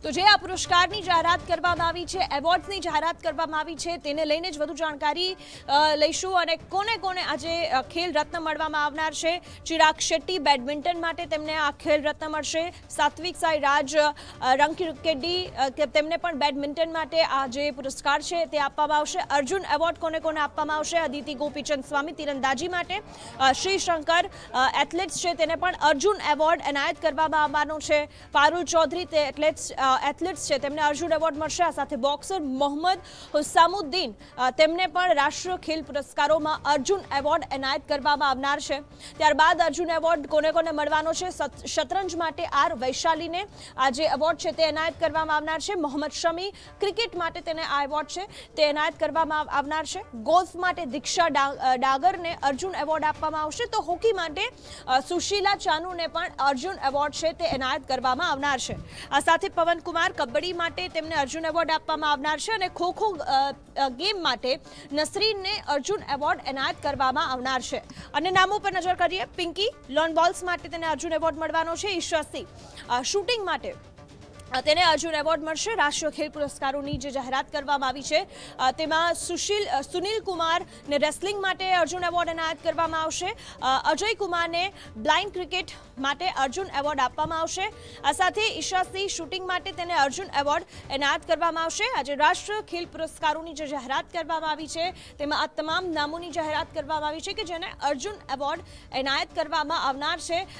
તો જે આ પુરસ્કારની જાહેરાત કરવામાં આવી છે, એવોર્ડ્સની જાહેરાત કરવામાં આવી છે, તેને લઈને જ વધુ જાણકારી લઈશું અને કોને કોને આજે ખેલ રત્ન મળવામાં આવનાર છે। ચિરાગ શેટ્ટી બેડમિન્ટન માટે તેમને આ ખેલ રત્ન મળશે। સાત્વિક સાઈરાજ રંકિરેડ્ડી તેમને પણ બેડમિન્ટન માટે આ જે પુરસ્કાર છે તે આપવામાં આવશે। અર્જુન એવોર્ડ કોને કોને આપવામાં આવશે? અદિતિ ગોપીચંદ સ્વામી તીરંદાજી માટે, શ્રી શંકર એથ્લેટ્સ છે તેને પણ અર્જુન એવોર્ડ એનાયત કરવામાં આવવાનો છે। પારુલ ચૌધરી તે એથ્લેટ્સ છે તેમને અર્જુન એવોર્ડ મળશે। આ સાથે બોક્સર મોહમ્મદ હુસામુદ્દીન તેમને પણ રાષ્ટ્રીય ખેલ પુરસ્કારોમાં અર્જુન એવોર્ડ એનાયત કરવામાં આવનાર છે। ત્યારબાદ અર્જુન એવોર્ડ કોને કોને મળવાનો છે? શતરંજ માટે આર વૈશાલીને આ જે એવોર્ડ છે તે એનાયત કરવામાં આવનાર છે। મોહમ્મદ શમી ક્રિકેટ માટે તેને આ એવોર્ડ છે તે એનાયત કરવામાં આવનાર છે। ગોલ્ફ માટે દીક્ષા ડાગરને અર્જુન એવોર્ડ આપવામાં આવશે। તો હોકી માટે સુશીલા ચાનુને પણ અર્જુન એવોર્ડ છે તે એનાયત કરવામાં આવનાર છે। આ સાથે પવનકુમાર કબડ્ડી માટે તેમને અર્જુન એવોર્ડ આપવામાં આવનાર છે અને ખોખો ગેમ માટે નસરીનને અર્જુન એવોર્ડ એનાયત કરવામાં આવનાર છે। અને નામો પર નજર કરીએ, પિંકી લોન બોલ્સ માટે તેને અર્જુન એવોર્ડ મળવાનો છે। ઈશા સિંહ શૂટિંગ માટે તેને અર્જુન એવોર્ડ મળશે। રાષ્ટ્રીય ખેલ પુરસ્કારોની જે જાહેરાત કરવામાં આવી છે તેમાં સુનિલ કુમારને રેસલિંગ માટે અર્જુન એવોર્ડ એનાયત કરવામાં આવશે। અજય કુમારને બ્લાઇન્ડ ક્રિકેટ માટે અર્જુન એવોર્ડ આપવામાં આવશે। આ સાથે ઈશા સિંહ શૂટિંગ માટે તેને અર્જુન એવોર્ડ એનાયત કરવામાં આવશે। આજે રાષ્ટ્રીય ખેલ પુરસ્કારોની જે જાહેરાત કરવામાં આવી છે તેમાં આ તમામ નામોની જાહેરાત કરવામાં આવી છે કે જેને અર્જુન એવોર્ડ એનાયત કરવામાં આવનાર છે।